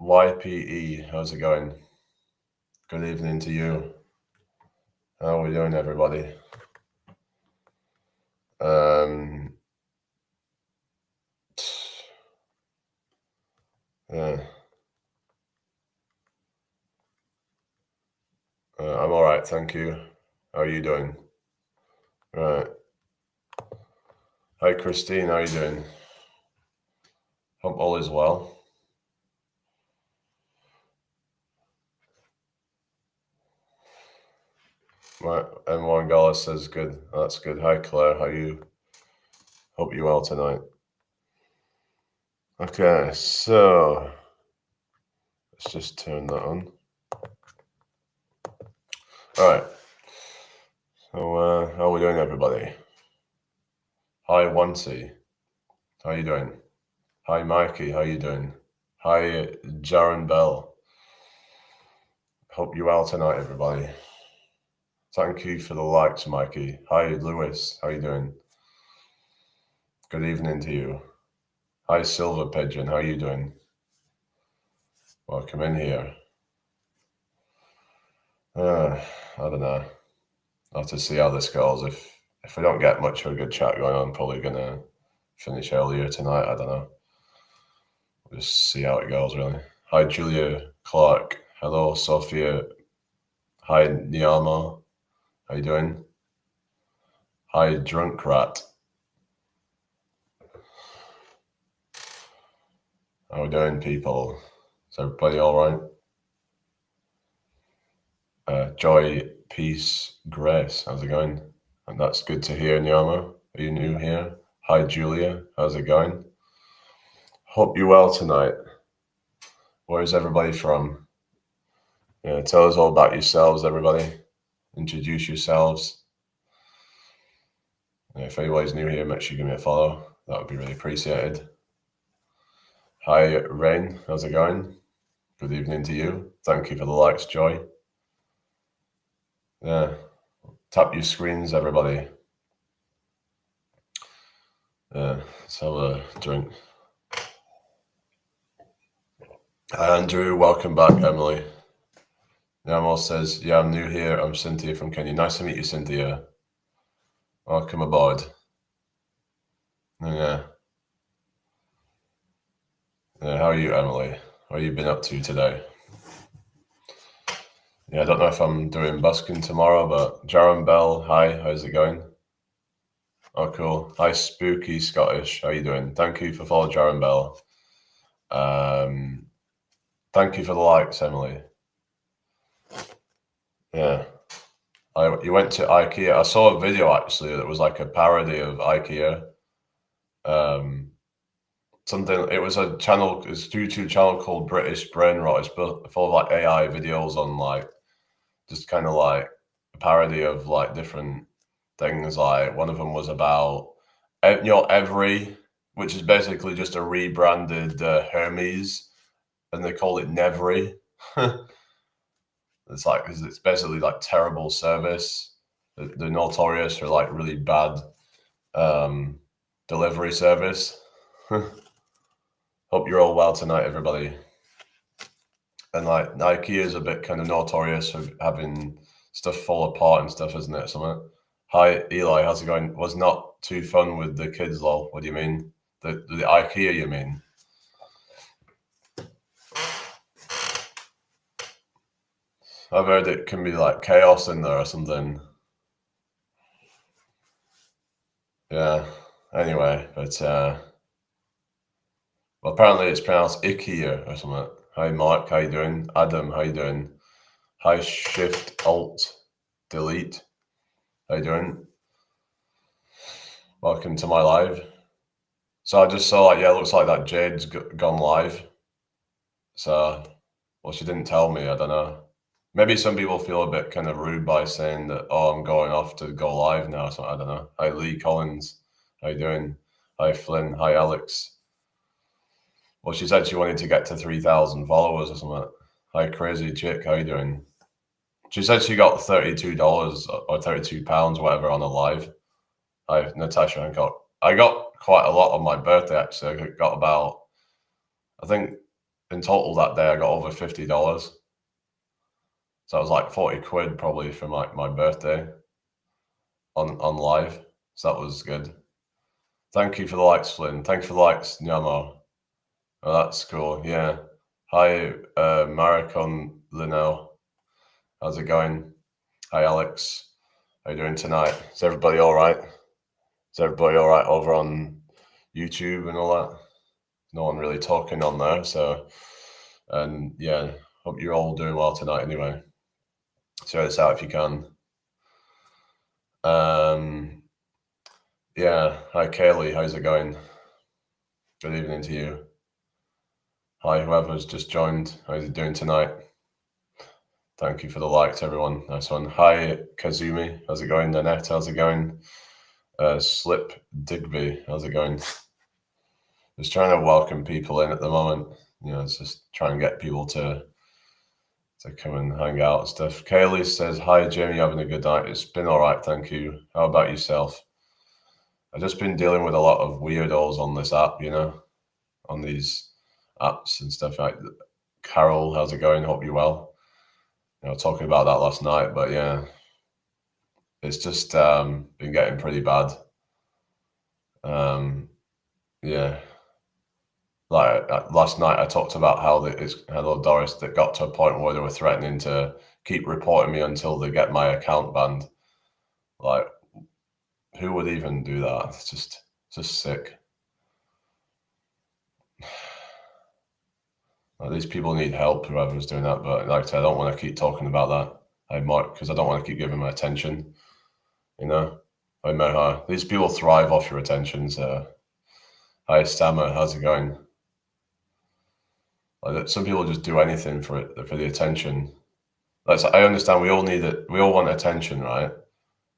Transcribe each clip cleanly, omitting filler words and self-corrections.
YPE, how's it going? Good evening to you. How are we doing, everybody? Yeah. I'm all right, thank you. How are you doing? Right. Hi, Christine. How are you doing? Hope all is well. M1 Gala says good. That's good. Hi, Claire. How are you? Hope you're well tonight. Okay, so let's just turn that on. All right. So, how are we doing, everybody? Hi, Onesie. How you doing? Hi, Mikey. How you doing? Hi, Jaron Bell. Hope you're well tonight, everybody. Thank you for the likes, Mikey. Hi, Lewis. How you doing? Good evening to you. Hi, Silver Pigeon. How you doing? Welcome in here. I don't know. I'll have to see how this goes. If we don't get much of a good chat going on, I'm probably gonna finish earlier tonight. I don't know. We'll just see how it goes, really. Hi, Julia Clark. Hello, Sophia. Hi, Niamo. How you doing? Hi, Drunk Rat. How we doing, people? Is everybody all right? Joy, peace, grace. How's it going? And that's good to hear, Nyama. Are you new here? Hi, Julia. How's it going? Hope you're well tonight. Where's everybody from? Yeah, tell us all about yourselves, everybody. Introduce yourselves. If anybody's new here, make sure you give me a follow. That would be really appreciated. Hi, Rain. How's it going? Good evening to you. Thank you for the likes, Joy. Yeah. Tap your screens, everybody. Yeah, let's have a drink. Hi, Andrew. Welcome back, Emily. Yamal says, yeah, I'm new here. I'm Cynthia from Kenya. Nice to meet you, Cynthia. Welcome aboard. Yeah. How are you, Emily? What have you been up to today? Yeah, I don't know if I'm doing busking tomorrow, but Jaron Bell, hi, how's it going? Oh, cool. Hi, Spooky Scottish. How you doing? Thank you for following Jaron Bell. Thank you for the likes, Emily. Yeah. You went to IKEA. I saw a video actually that was like a parody of IKEA. Something. It was a channel. It's a YouTube channel called British Brain Rot. It's full of like AI videos on like just kind of like a parody of like different things. Like one of them was about Every, which is basically just a rebranded Hermes, and they call it Nevry. It's basically like terrible service. They're notorious for like really bad delivery service. Hope you're all well tonight, everybody. And like IKEA is a bit kind of notorious for having stuff fall apart and stuff, isn't it? Something. Hi, Eli. How's it going? Was not too fun with the kids, lol. What do you mean? The IKEA, you mean? I've heard it can be like chaos in there or something. Yeah. Anyway, but well, apparently it's pronounced IKEA or something. Hi, Mark. How you doing? Adam. How you doing? Hi, Shift Alt Delete. How you doing? Welcome to my live. So I just saw like, yeah, it looks like that Jade's gone live. So, well, she didn't tell me. I don't know. Maybe some people feel a bit kind of rude by saying that, oh, I'm going off to go live now. So I don't know. Hi, Lee Collins. How you doing? Hi, Flynn. Hi, Alex. Well, she said she wanted to get to 3,000 followers or something. Hi, Crazy Chick. How you doing? She said she got $32 or £32, whatever, on a live. Hi, Natasha Hancock. I got quite a lot on my birthday, actually. I got about, I think in total that day I got over $50. So it was like 40 quid probably for my birthday on live. So that was good. Thank you for the likes, Flynn. Thank you for the likes, Nyamo. Oh, that's cool. Yeah. Hi, Maricon Linnell. How's it going? Hi, Alex. How you doing tonight? Is everybody all right? Is everybody all right over on YouTube and all that? No one really talking on there. So, and yeah, hope you're all doing well tonight anyway. Share this out if you can. Yeah. Hi, Kaylee. How's it going? Good evening to you. Hi, whoever's just joined. How's it doing tonight? Thank you for the likes, everyone. Nice one. Hi, Kazumi. How's it going? Nanette, how's it going? Slip Digby, how's it going? Just trying to welcome people in at the moment. You know, it's just trying to get people to come and hang out and stuff. Kaylee says, hi, Jamie, having a good night? It's been all right, thank you. How about yourself? I've just been dealing with a lot of weirdos on this app, you know, on these apps and stuff. Like Carol, how's it going? Hope you're well. You know, talking about that last night, but yeah, it's just been getting pretty bad. Yeah, like last night I talked about how it's hello Doris that got to a point where they were threatening to keep reporting me until they get my account banned. Like, who would even do that? It's just sick. Like, these people need help, whoever's doing that. But like I said, I don't want to keep talking about that. I might, because I don't want to keep giving my attention. You know, I know these people thrive off your attention. So, hi Stammer, how's it going? Like, some people just do anything for the attention. Like, I understand we all need it. We all want attention, right?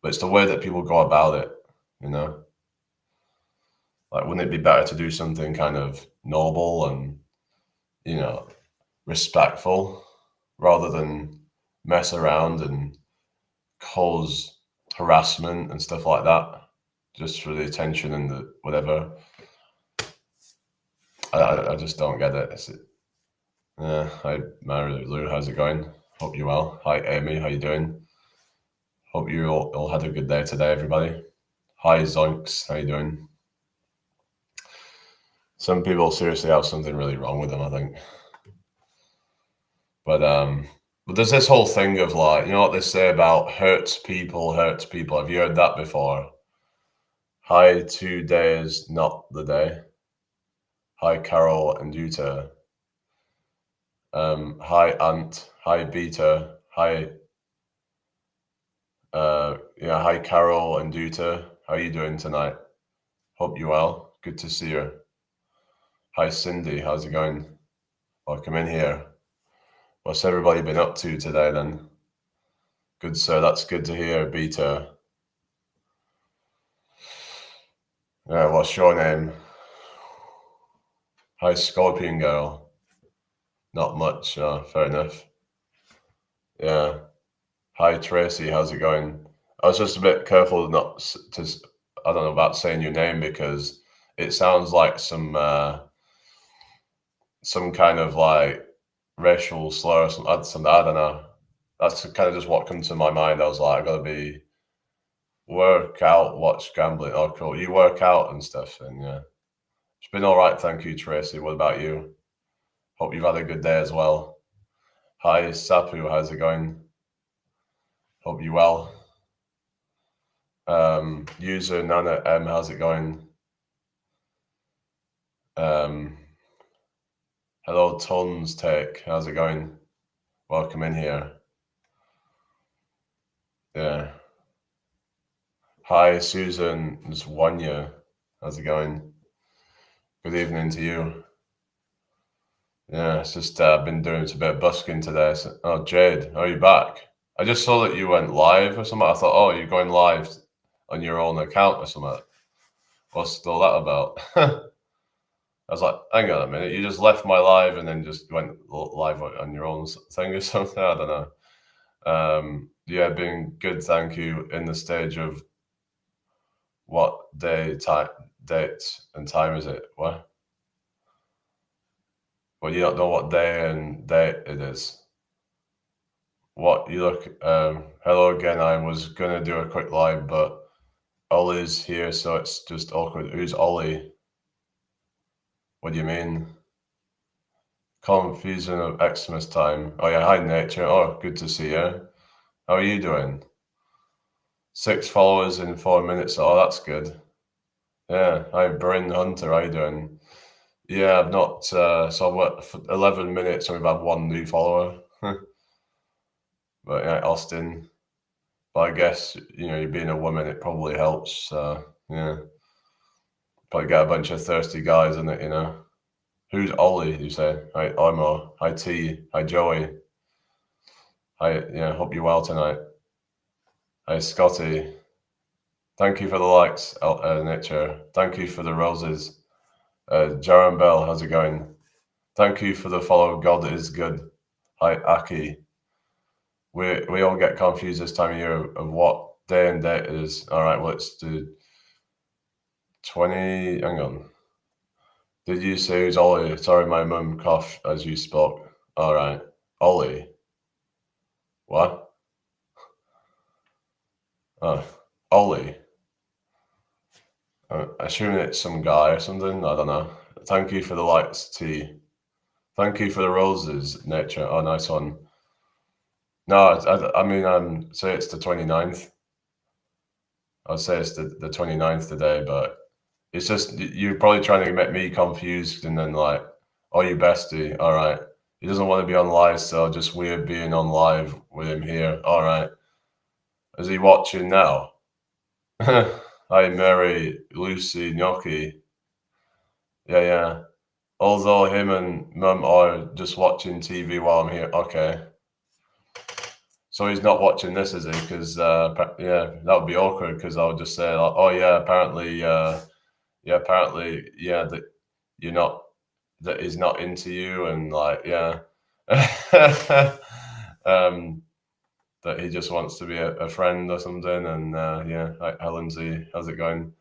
But it's the way that people go about it. You know, like, wouldn't it be better to do something kind of noble and, you know, respectful rather than mess around and cause harassment and stuff like that just for the attention and the whatever? I just don't get it. Hi Mary Lou, how's it going? Hope you're well. Hi Amy, how you doing? Hope you all had a good day today, everybody. Hi Zonks, how you doing? Some people seriously have something really wrong with them, I think. But there's this whole thing of, like, you know what they say about hurts people. Have you heard that before? Hi 2 days, not the day. Hi Carol and Utah. Hi Ant. Hi Beta. Hi. Yeah. Hi Carol and Utah. How are you doing tonight? Hope you're well. Good to see you. Hi Cindy. How's it going? Welcome in here. What's everybody been up to today then? Good, sir. That's good to hear, Beta. Yeah. What's your name? Hi Scorpion Girl. Not much. Fair enough. Yeah. Hi Tracy. How's it going? I was just a bit careful not to. I don't know about saying your name because it sounds like some kind of like racial slur or something. I don't know. That's kind of just what comes to my mind. I was like, I gotta be work out, watch gambling. Oh, cool. You work out and stuff, and yeah, it's been all right. Thank you, Tracy. What about you? Hope you've had a good day as well. Hi, Sapu. How's it going? Hope you well. User Nana M. How's it going? Hello, Tons Tech. How's it going? Welcome in here. Yeah. Hi, Susan Zwanya. How's it going? Good evening to you. Yeah, it's just been doing a bit of busking today. So, oh, Jade, are you back? I just saw that you went live or something. I thought, oh, you're going live on your own account or something. What's all that about? I was like, hang on a minute, you just left my live and then just went live on your own thing or something? I don't know. Yeah, been good, thank you. In the stage of what date and time is it? What? Well, you don't know what day and date it is. What you look? Hello again. I was gonna do a quick live, but Ollie's here, so it's just awkward. Who's Ollie? What do you mean? Confusion of Xmas time. Oh yeah, hi Nature. Oh, good to see you. How are you doing? 6 followers in 4 minutes. Oh, that's good. Yeah. Hi, Bryn Hunter. How you doing? Yeah, I've not. So I've what, 11 minutes, and we've had 1 new follower. But yeah, Austin. But I guess you being a woman, it probably helps. Yeah, probably get a bunch of thirsty guys in it. Who's Ollie? You say? Hi, Imo. Hi, T. Hi, Joey. Hi. Yeah, hope you're well tonight. Hi, Scotty. Thank you for the likes, Nature. Thank you for the roses. Jaron Bell, how's it going? Thank you for the follow. God is good. Hi, Aki. We all get confused this time of year of what day and date it is. All right, well, let's do 20. Hang on. Did you say who's Ollie? Sorry, my mum coughed as you spoke. All right. Ollie. What? Oh, Ollie. Assuming it's some guy or something. I don't know. Thank you for the likes, T. Thank you for the roses, Nature. Oh, nice one. No, I mean, say it's the 29th. I'd say it's the 29th today, but it's just you're probably trying to make me confused and then like, oh, you bestie. All right. He doesn't want to be on live, so just weird being on live with him here. All right. Is he watching now? Hi, Mary, Lucy, Gnocchi. Yeah, yeah. Although him and Mum are just watching TV while I'm here. Okay. So he's not watching this, is he? Because yeah, that would be awkward. Because I would just say, like, oh yeah, apparently, yeah, that you're not, that he's not into you, and like, yeah, that he just wants to be a friend or something. And yeah, hi Lindsay, how's it going?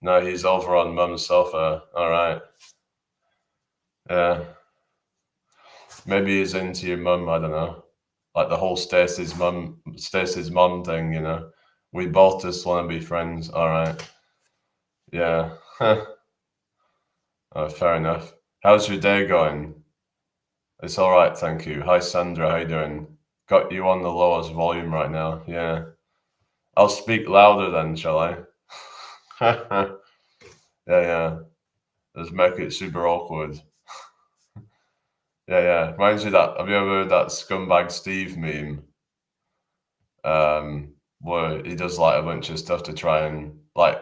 No, he's over on Mum's sofa. All right, yeah, maybe he's into your mum. I don't know, like the whole Stacey's mum thing. We both just want to be friends. All right, yeah. Fair enough. How's your day going? It's all right, thank you. Hi, Sandra. How you doing? Got you on the lowest volume right now. Yeah. I'll speak louder then, shall I? Yeah, yeah. Just make it super awkward. Yeah, yeah. Reminds you that. Have you ever heard that scumbag Steve meme? Where he does like a bunch of stuff to try and like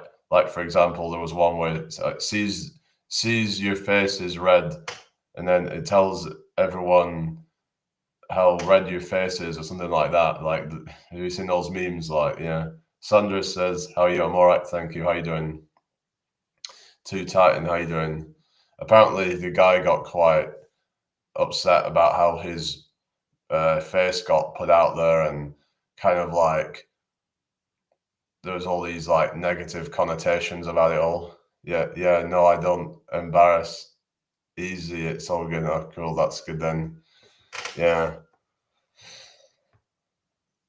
for example, there was one where it sees your face is red, and then it tells everyone how red your face is or something like that. Like, have you seen those memes? Like, yeah. Sandra says, "How are you? I'm all right, thank you. How you doing?" Too Titan, how you doing? Apparently, the guy got quite upset about how his face got put out there, and kind of like there was all these like negative connotations about it all. Yeah, yeah. No, I don't embarrass easy. It's all good. Oh, cool. That's good then. Yeah,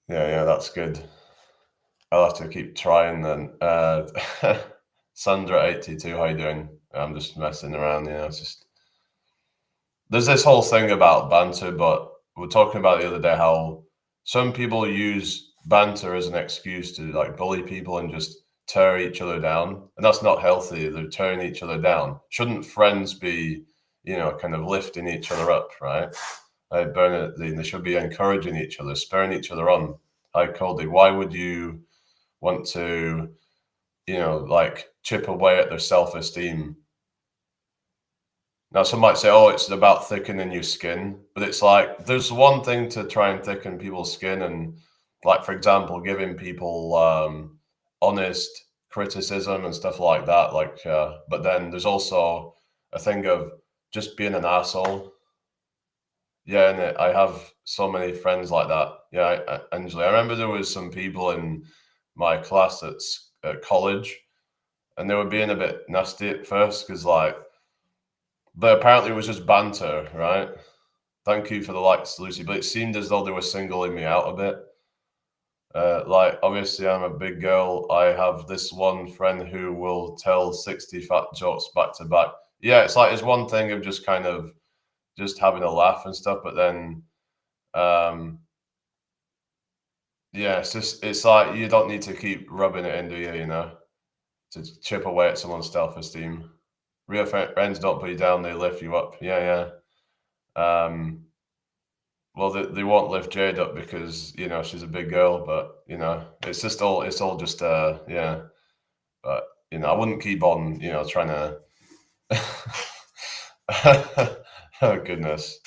yeah, yeah. That's good. I'll have to keep trying then. Sandra82, how you doing? I'm just messing around, it's just there's this whole thing about banter, but we are talking about the other day how some people use banter as an excuse to like bully people and just tear each other down. And that's not healthy. They're tearing each other down. Shouldn't friends be, kind of lifting each other up, right? Like Bernadine, they should be encouraging each other, spurring each other on. Hi, Cody. Why would you want to, like chip away at their self-esteem? Now, some might say, oh, it's about thickening your skin, but it's like there's one thing to try and thicken people's skin, and like, for example, giving people honest criticism and stuff like that. Like, but then there's also a thing of just being an asshole. Yeah, and I have so many friends like that. Yeah, Angela, I remember there was some people in my class at college, and they were being a bit nasty at first because, like, But apparently it was just banter, right? Thank you for the likes, Lucy. But it seemed as though they were singling me out a bit. Like, obviously, I'm a big girl. I have this one friend who will tell 60 fat jokes back to back. Yeah, it's like, it's one thing of just kind of just having a laugh and stuff, but then, yeah, it's like you don't need to keep rubbing it in, do you, to chip away at someone's self-esteem. Real friends don't put you down, they lift you up. Yeah, yeah. Well, they won't lift Jade up because, she's a big girl, but, it's all just, yeah. But, I wouldn't keep on, trying to, oh, goodness.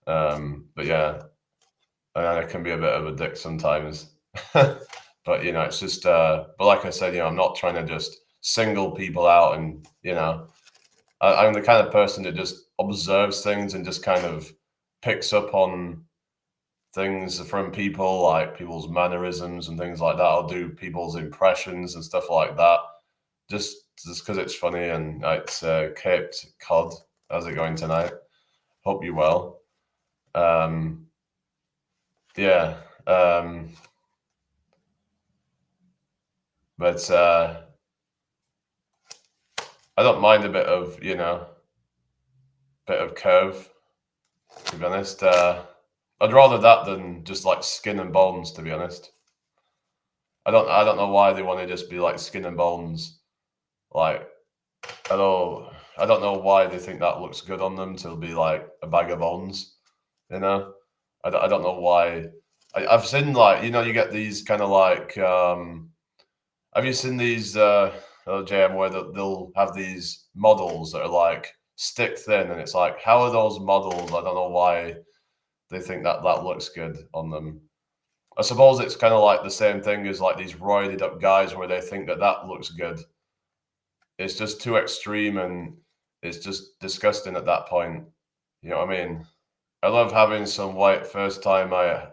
But yeah, I can be a bit of a dick sometimes. But, it's just, but like I said, I'm not trying to just single people out and, I'm the kind of person that just observes things and just kind of picks up on things from people, like people's mannerisms and things like that. I'll do people's impressions and stuff like that, just because it's funny. And it's Caped Cod. How's it going tonight? Hope you're well. Yeah. But I don't mind a bit of, bit of curve, to be honest. I'd rather that than just like skin and bones, to be honest. I don't know why they want to just be like skin and bones. Like, I don't know why they think that looks good on them to be like a bag of bones, you know? I don't know why. I've seen like, you get these kind of like, have you seen these, JM, where they'll have these models that are like stick thin and it's like, how are those models? I don't know why they think that that looks good on them. I suppose it's kind of like the same thing as like these roided up guys where they think that that looks good. It's just too extreme and it's just disgusting at that point. You know what I mean? I love having some white first time I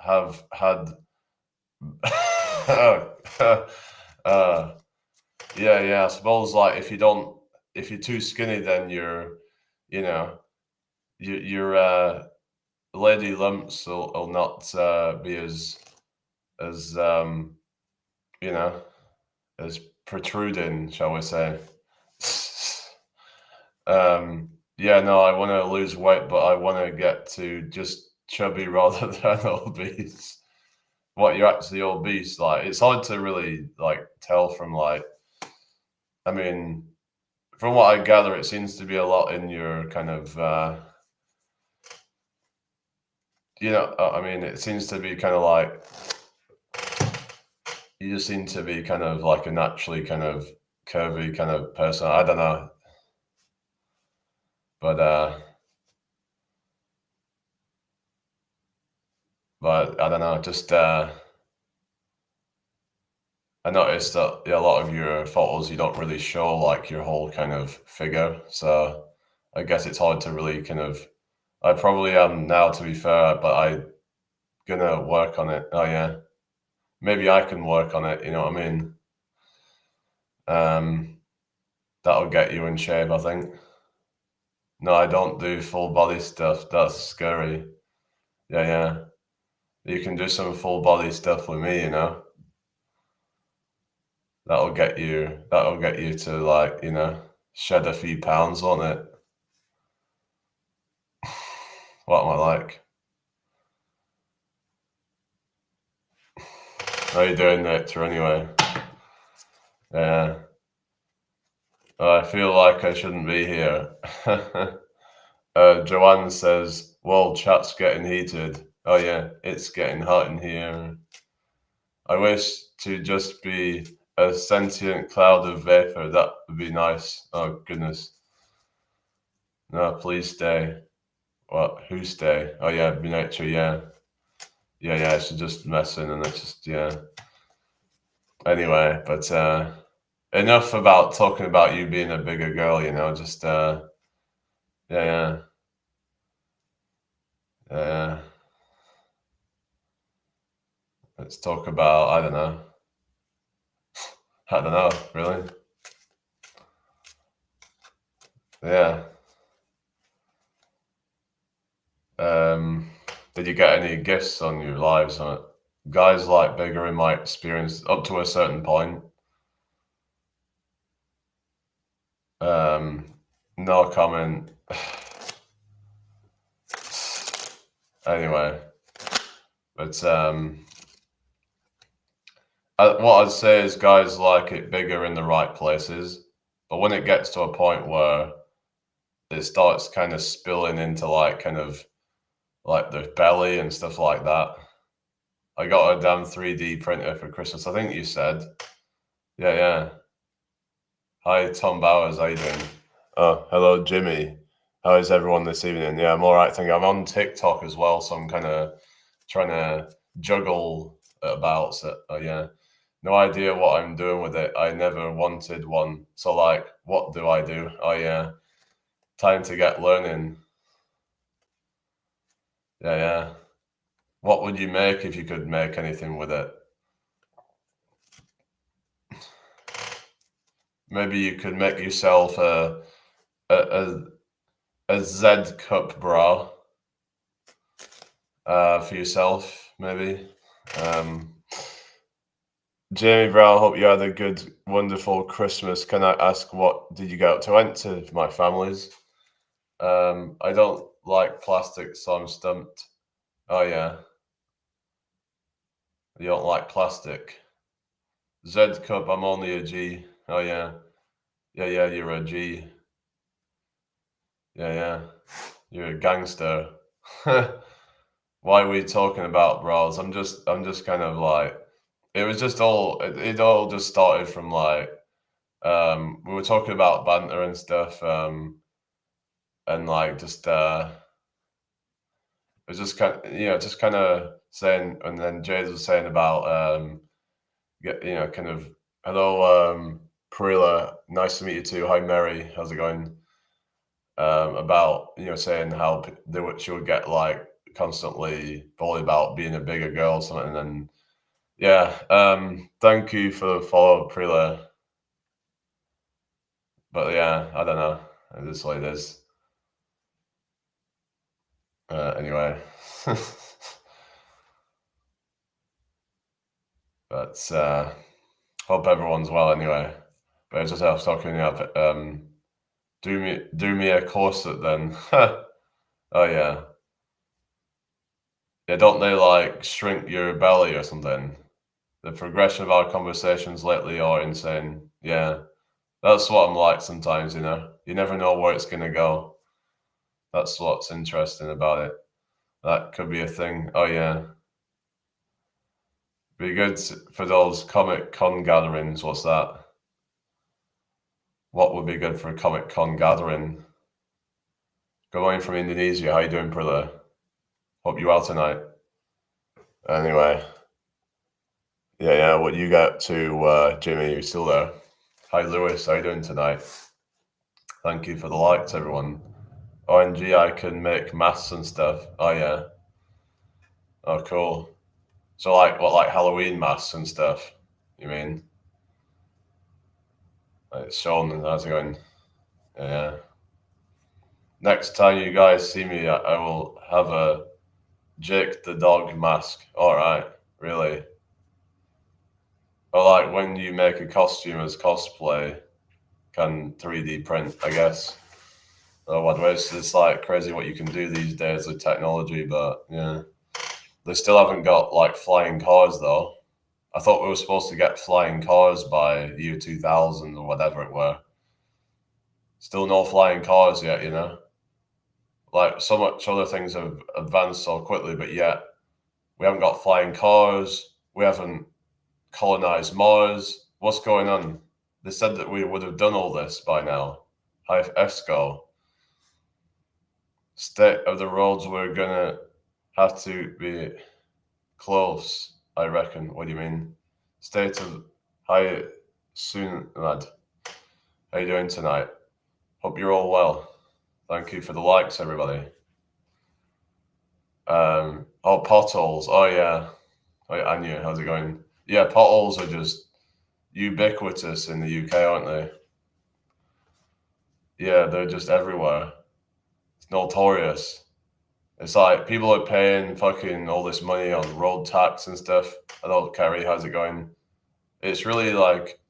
have had. uh, yeah, yeah. I suppose like if you're too skinny, then you know, your lady lumps will not be as you know as protruding, shall we say? Yeah, no, I want to lose weight, but I want to get to just chubby rather than obese. What, you're actually obese? Like, it's hard to really like tell from like. I mean, from what I gather, it seems to be a lot in your kind of. I mean, it seems to be kind of like you just seem to be kind of like a naturally kind of curvy kind of person. I don't know, but I don't know. Just I noticed that, yeah, a lot of your photos you don't really show like your whole kind of figure, so I guess it's hard to really kind of. I probably am now, to be fair, but I gonna work on it. Oh yeah, maybe I can work on it. You know what I mean? Um, that'll get you in shape, I think. No, I don't do full body stuff. That's scary. Yeah, yeah. You can do some full body stuff with me, That'll get you. That'll get you to like, shed a few pounds, won't it? What am I like? How you doing, Nectar? Anyway, yeah. I feel like I shouldn't be here. Joanne says, "Well, chat's getting heated." Oh yeah, it's getting hot in here. I wish to just be a sentient cloud of vapor. That would be nice. Oh goodness. No, please stay. What? Who stay? Oh yeah, be nature. Yeah, yeah, yeah. It's just messing, and it's just yeah. Anyway, but enough about talking about you being a bigger girl. Just yeah, yeah, yeah. Let's talk about I don't know. I don't know really. Yeah. Did you get any gifts on your lives on it? Guys like bigger in my experience up to a certain point. No comment. Anyway, but what I'd say is guys like it bigger in the right places, but when it gets to a point where it starts kind of spilling into like kind of like the belly and stuff like that. I got a damn 3D printer for Christmas. I think you said. Yeah, yeah. Hi, Tom Bowers. How you doing? Oh, hello, Jimmy. How is everyone this evening? Yeah, I'm all right. Thank you. I'm on TikTok as well, so I'm kind of trying to juggle about. So, yeah, no idea what I'm doing with it. I never wanted one. So, like, what do I do? Oh, yeah, time to get learning. Yeah, yeah. What would you make if you could make anything with it? Maybe you could make yourself a, a Z cup bra for yourself, maybe. Um, Jamie Brown, hope you had a good, wonderful Christmas. Can I ask what did you get up to? I went to my family's. I don't like plastic, so I'm stumped. Oh yeah, you don't like plastic. Z cup, I'm only a G. Oh yeah, yeah, yeah, you're a G. Yeah, yeah, you're a gangster. Why are we talking about bras? I'm just kind of like, it was just all, it all just started from like, we were talking about banter and stuff, and like just, it was just kind of, just kind of saying, and then Jade was saying about, kind of, hello, Perilla, nice to meet you too. Hi, Mary, how's it going? About saying how she would get like constantly bullied about being a bigger girl or something, and then yeah, thank you for the follow, Prela. But yeah, I don't know. It is what it is. Anyway, but hope everyone's well. Anyway, but I just have talking up. Do me a corset then. Oh yeah, yeah. Don't they like shrink your belly or something? The progression of our conversations lately are insane. Yeah, that's what I'm like sometimes. You never know where it's gonna go. That's what's interesting about it. That could be a thing. Oh yeah, be good for those Comic Con gatherings. What's that? What would be good for a Comic Con gathering? Good morning from Indonesia. How you doing, brother? Hope you well tonight. Anyway, yeah, yeah. What you got to, Jimmy? You still there? Hi, Lewis. How you doing tonight? Thank you for the likes, everyone. ONG, I can make masks and stuff. Oh yeah. Oh cool. So like what, like Halloween masks and stuff? You mean? Like Sean, how's it going? Yeah. Next time you guys see me, I will have a Jake the dog mask. All right, really? Or like when you make a costume as cosplay, can 3D print, I guess. Oh, what ways? It's like crazy what you can do these days with technology, but yeah, they still haven't got like flying cars though. I thought we were supposed to get flying cars by year 2000 or whatever it were. Still no flying cars yet. Like so much other things have advanced so quickly, but yet we haven't got flying cars. We haven't colonized Mars. What's going on? They said that we would have done all this by now. Hi, ESCO. State of the roads, we're gonna have to be close, I reckon. What do you mean? State of hi soon, lad. How you doing tonight? Hope you're all well. Thank you for the likes, everybody. Oh, potholes. Oh yeah. Oh, yeah, Anya, how's it going? Yeah, potholes are just ubiquitous in the UK, aren't they? Yeah, they're just everywhere. It's notorious. It's like people are paying fucking all this money on road tax and stuff. Hello, Kerry, how's it going? It's really like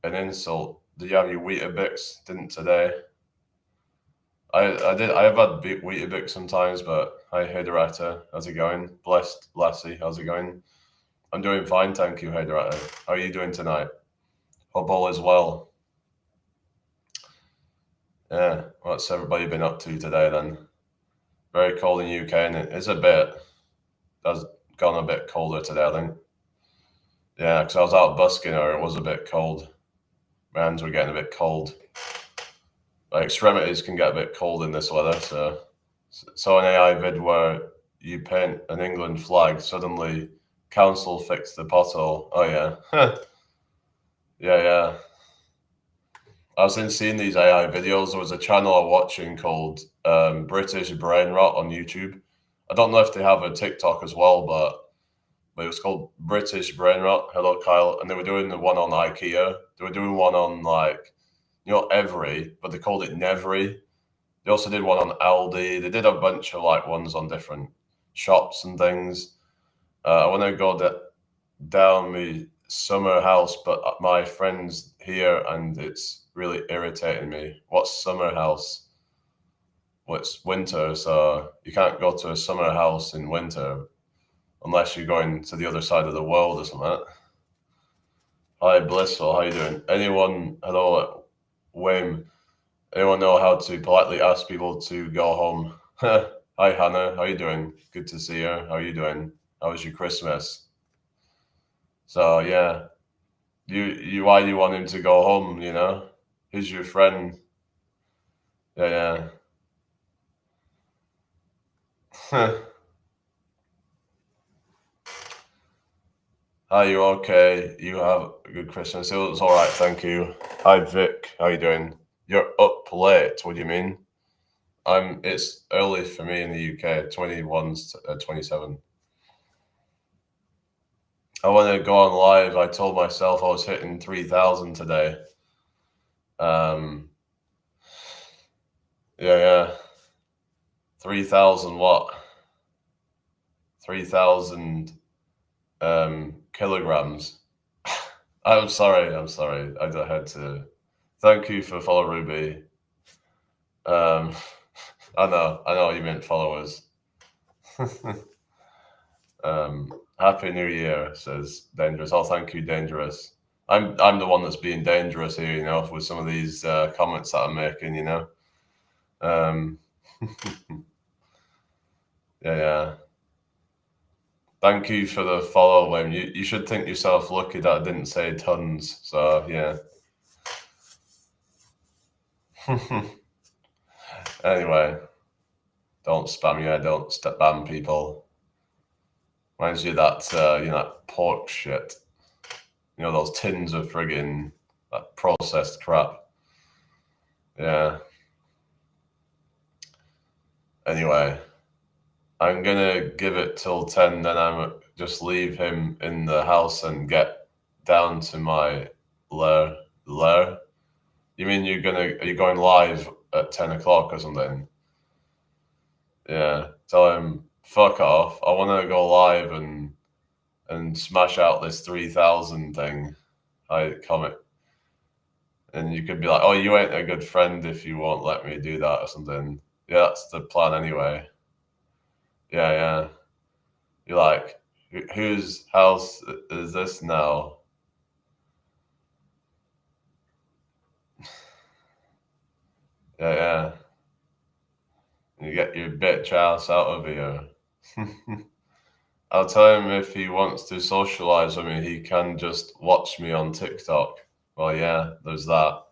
an insult. Did you have your Weetabix? Didn't today. I did. I have had Weetabix sometimes, but hi, Hiderata. How's it going? Blessed Lassie, how's it going? I'm doing fine, thank you, Hiderata. How are you doing tonight? Hope all is well. Yeah, what's everybody been up to today then? Very cold in UK, and it is a bit. Has gone a bit colder today, I think. Yeah, because I was out busking her, it was a bit cold. My hands were getting a bit cold. My extremities can get a bit cold in this weather, so saw an AI vid where you paint an England flag, suddenly council fixed the pothole. Oh yeah. Yeah, yeah. I was in seeing these AI videos. There was a channel I'm watching called British Brain Rot on YouTube. I don't know if they have a TikTok as well, but it was called British Brain Rot. Hello, Kyle. And they were doing the one on IKEA. They were doing one on like, Every, but they called it Nevery. They also did one on Aldi. They did a bunch of like ones on different shops and things. I want to go down my summer house, but my friend's here and it's really irritating me. What's summer house? Well, it's winter, so you can't go to a summer house in winter unless you're going to the other side of the world or something. Hi, Blissful, how you doing? Hello, Wim. Anyone know how to politely ask people to go home? Hi, Hannah, how you doing? Good to see you. How are you doing? How was your Christmas? So yeah, why do you want him to go home? Who's your friend? Yeah, yeah. Hi, you okay? You have a good Christmas. It was all right, thank you. Hi, Vic. How you doing? You're up late. What do you mean? It's early for me in the UK. 21's 27. I want to go on live. I told myself I was hitting 3,000 today. Um, yeah. 3,000 what? 3,000 kilograms. I'm sorry. I had to. Thank you for follow Ruby. Um, I know you meant followers. Happy New Year, says Dangerous. Oh, thank you, Dangerous. I'm the one that's being dangerous here, with some of these comments that I'm making. Um, yeah. Thank you for the follow, Wayne. You should think yourself lucky that I didn't say tons. So yeah. Anyway, don't spam. Yeah, don't spam people. Reminds you of that pork shit. Those tins of friggin' that processed crap. Yeah. Anyway, I'm gonna give it till 10, then I'm just leave him in the house and get down to my lair. Lair? You mean are you going live at 10 o'clock or something? Yeah. Tell him fuck off. I wanna go live and smash out this 3,000 thing. I comment. And you could be like, oh, you ain't a good friend if you won't let me do that or something. Yeah, that's the plan anyway. Yeah. You're like, whose house is this now? Yeah. You get your bitch ass out of here. I'll tell him if he wants to socialize with me, he can just watch me on TikTok. Well, yeah, there's that.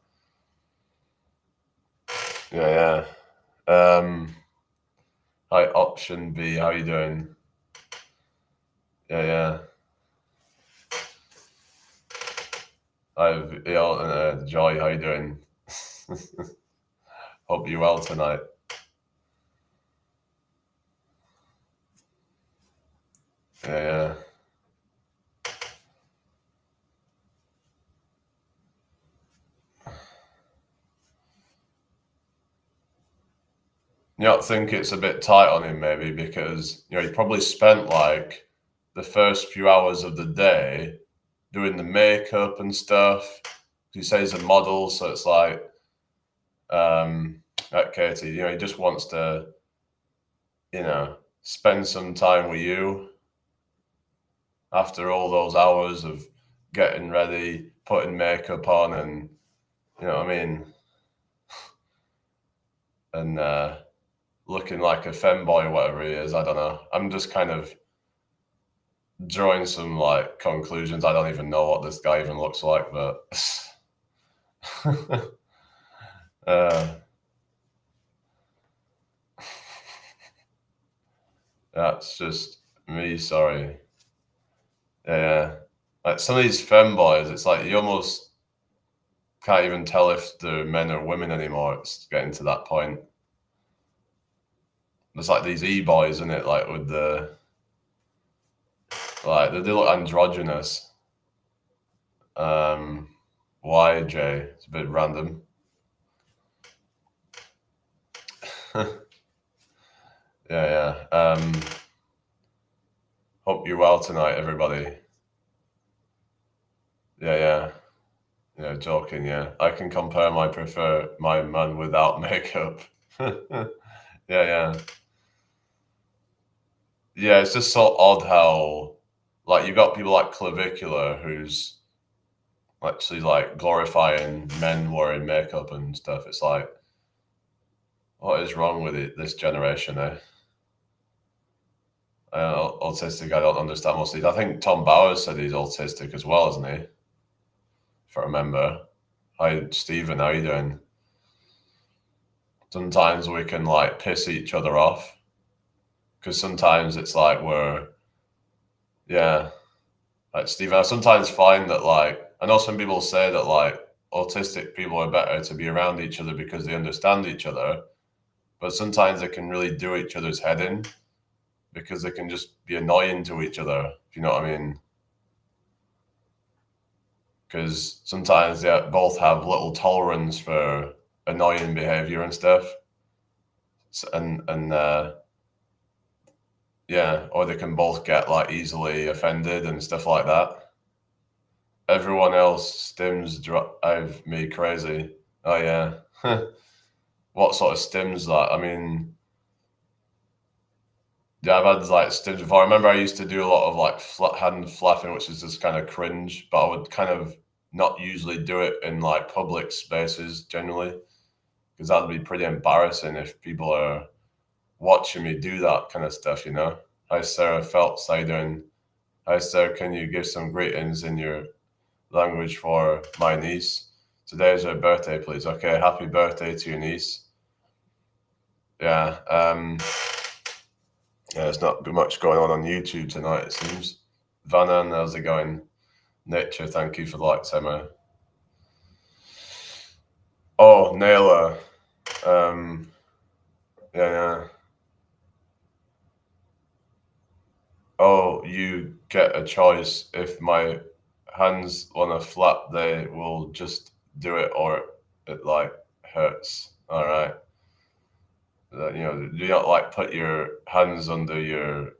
Yeah. Hi, Option B, how you doing? Yeah. Joy, how you doing? Hope you're well tonight. Yeah. You don't think it's a bit tight on him, maybe, because he probably spent like the first few hours of the day doing the makeup and stuff. He says he's a model, so it's like, at Katie, he just wants to, spend some time with you after all those hours of getting ready, putting makeup on, and you know what I mean, and looking like a femboy or whatever he is. I don't know. I'm just kind of drawing some like conclusions. I don't even know what this guy even looks like, but that's just me. Sorry. Yeah, like some of these femboys, it's like you almost can't even tell if they're men or women anymore. It's getting to that point. There's like these e-boys, isn't it? Like with they look androgynous. Why, Jay? It's a bit random. Yeah. Hope you're well tonight, everybody. Yeah. Joking. Yeah, I can compare prefer my man without makeup. Yeah. Yeah, it's just so odd how, like, you got people like Clavicular who's actually like glorifying men wearing makeup and stuff. It's like, what is wrong with this generation, eh? Autistic, I don't understand most of these. I think Tom Bowers said he's autistic as well, isn't he? If I remember. Hi, Stephen, how you doing? Sometimes we can like piss each other off because sometimes it's like like Stephen, I sometimes find that like, I know some people say that like autistic people are better to be around each other because they understand each other, but sometimes they can really do each other's head in because they can just be annoying to each other, if you know what I mean. Because sometimes they both have little tolerance for annoying behavior and stuff. And yeah, or they can both get like easily offended and stuff like that. Everyone else stims drive me crazy. Oh yeah. What sort of stims that? I mean, yeah, I've had like stims before. I remember I used to do a lot of like hand flapping, which is just kind of cringe, but I would kind of not usually do it in like public spaces generally, because that'd be pretty embarrassing if people are watching me do that kind of stuff, Hi, Sarah Phelps, how you doing? Hi, Sarah, can you give some greetings in your language for my niece? Today is her birthday, please. Okay, happy birthday to your niece. Yeah, there's not much going on YouTube tonight, it seems. Vanan, how's it going? Nature, thank you for the likes, Emma. Oh, Naylor. Yeah. Oh, you get a choice. If my hands want to flap, they will just do it, or it like hurts. All right. Do you not like put your hands under your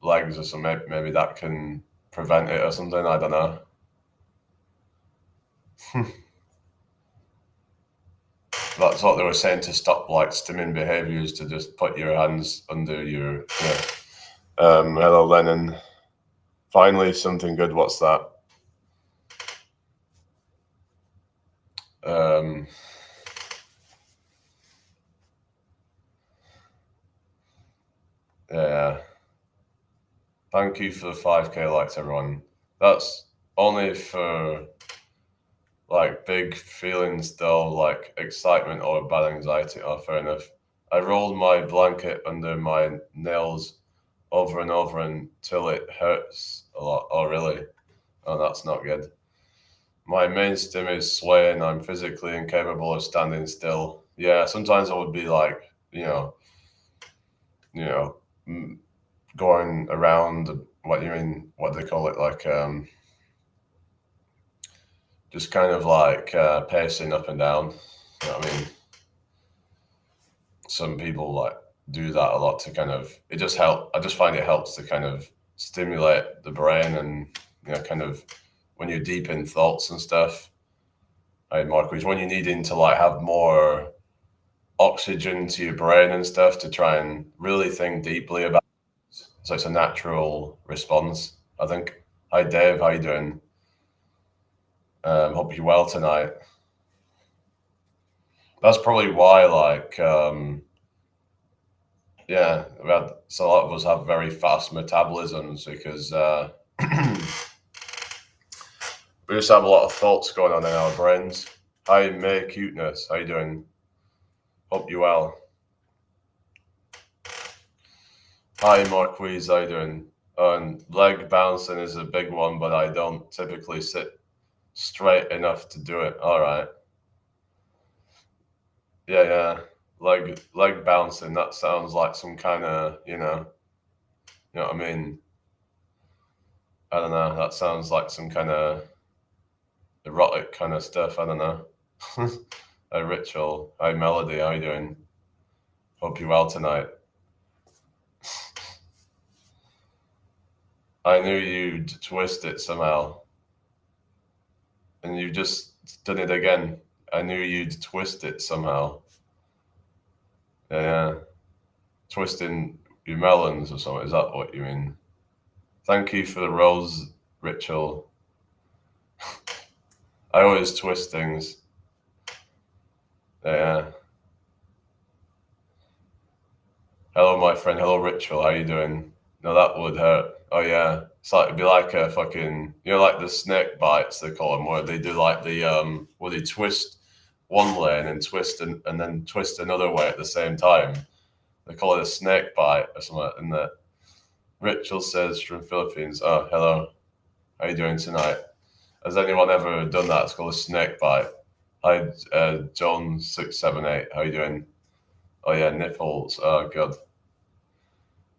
legs or something? Maybe that can prevent it or something. I don't know. That's what they were saying to stop like stimming behaviors, to just put your hands under your. Yeah. Hello, Lennon. Finally, something good. What's that? Yeah. Thank you for the 5K likes, everyone. That's only for like big feelings though, like excitement or bad anxiety. Oh, fair enough. I rolled my blanket under my nails over and over until it hurts a lot. Oh, really? Oh, that's not good. My main stim is swaying. I'm physically incapable of standing still. Yeah, sometimes I would be like, going around. What do you mean? What do they call it? Like, just kind of like pacing up and down. You know what I mean? some people like do that a lot to kind of it just help. I just find it helps to kind of stimulate the brain and kind of when you're deep in thoughts and stuff. Mark, when you're needing to like have more oxygen to your brain and stuff to try and really think deeply about it. So it's a natural response, I think. Hi Dave, how you doing? Hope you're well tonight. That's probably why yeah, so a lot of us have very fast metabolisms because we just have a lot of thoughts going on in our brains. Hi May Cuteness, how you doing? Hope you're well. Hi Marquise, how you doing? And leg bouncing is a big one, but I don't typically sit straight enough to do it. All right. Yeah, yeah. Leg bouncing. That sounds like some kind of, you know what I mean? I don't know. That sounds like some kind of erotic kind of stuff. I don't know. Hey Ritual. Hi Melody. How you doing? Hope you're well tonight. I knew you'd twist it somehow, and you just done it again. I knew you'd twist it somehow. Yeah, yeah. Twisting your melons or something. Is that what you mean? Thank you for the rose ritual. I always twist things. Yeah. Hello, my friend. Hello, ritual. How you doing? No, that would hurt. Oh yeah. It'd be like a fucking, like the snake bites they call them, where they do like where they twist one way and then and then twist another way at the same time. They call it a snake bite or something. And the ritual says from Philippines. Oh, hello. How you doing tonight? Has anyone ever done that? It's called a snake bite. Hi, John678. How you doing? Oh yeah, nipples. Oh god.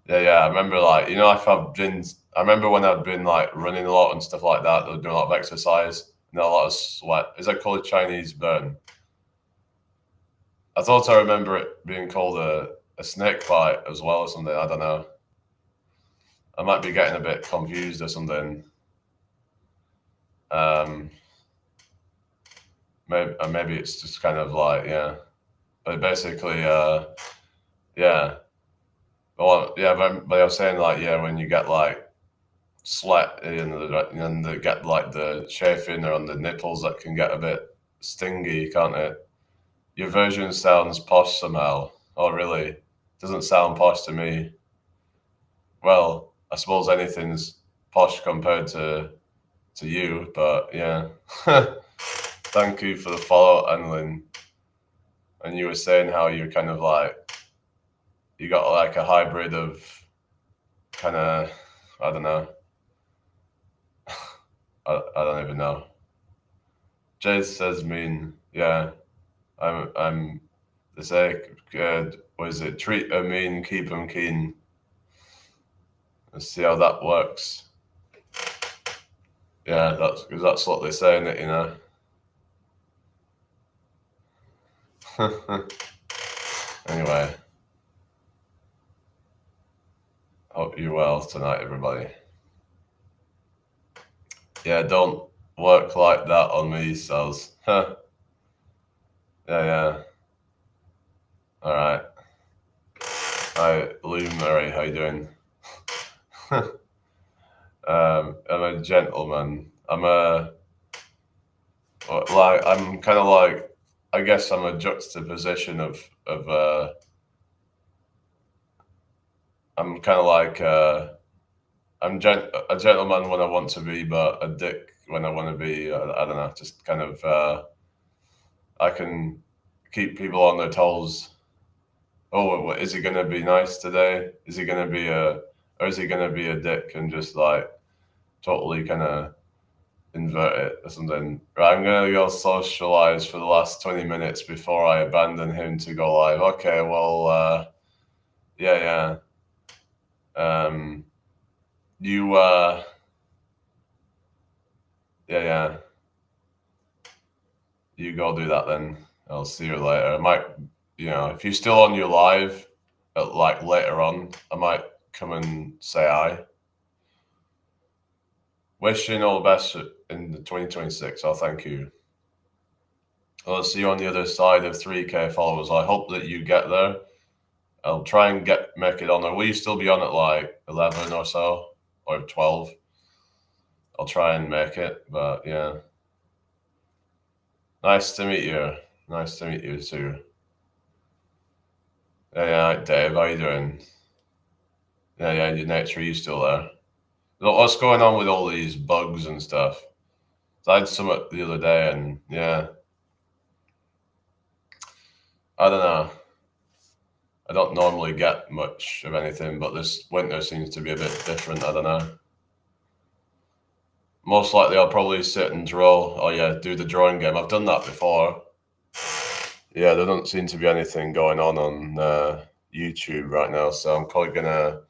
Yeah, yeah. I remember I remember when I'd been like running a lot and stuff like that. Doing a lot of exercise and a lot of sweat. Is that called a Chinese burn? I thought I remember it being called a snake bite as well or something. I don't know. I might be getting a bit confused or something. Um, maybe it's just kind of like yeah. But basically, yeah. Well, yeah, but I was saying like yeah, when you get like sweat and they get like the chafing around the nipples, that can get a bit stingy, can't it? Your version sounds posh somehow. Oh, really? Doesn't sound posh to me. Well, I suppose anything's posh compared to you, but yeah. Thank you for the follow, Anlin. And you were saying how you're kind of like you got like a hybrid of kind of I don't know. I don't even know. Jay says mean. Yeah, I'm. They say, what is it? Treat 'em mean, keep 'em keen. Let's see how that works. Yeah, that's what they say in it, Anyway, hope you're well tonight, everybody. Yeah, don't work like that on me, Sals. Yeah, yeah. All right. Hi, Lou Murray. How you doing? I'm a gentleman. I'm kind of like, I guess I'm a juxtaposition of. I'm kind of like, a gentleman when I want to be, but a dick when I want to be. I don't know. Just kind of, I can keep people on their toes. Oh, is he gonna be nice today? Is he gonna be or is he gonna be a dick and just like totally kind of invert it or something? Right, I'm gonna go socialize for the last 20 minutes before I abandon him to go live. Okay, well, yeah, yeah. You, yeah, yeah. You go do that then. I'll see you later. I might you know, if you're still on your live, like later on, I might come and say hi. Wishing all the best in the 2026. Oh, thank you. I'll see you on the other side of 3K followers. I hope that you get there. I'll try and make it on there. Will you still be on at like 11 or so, or 12? I'll try and make it, but yeah. Nice to meet you. Nice to meet you too. Yeah, Dave, how you doing? Yeah, your nature, are you still there? What's going on with all these bugs and stuff? I had some the other day, and yeah, I don't know. I don't normally get much of anything, but this winter seems to be a bit different. I don't know. Most likely, I'll probably sit and draw. Oh yeah, do the drawing game. I've done that before. Yeah, there doesn't seem to be anything going on YouTube right now, so I'm probably gonna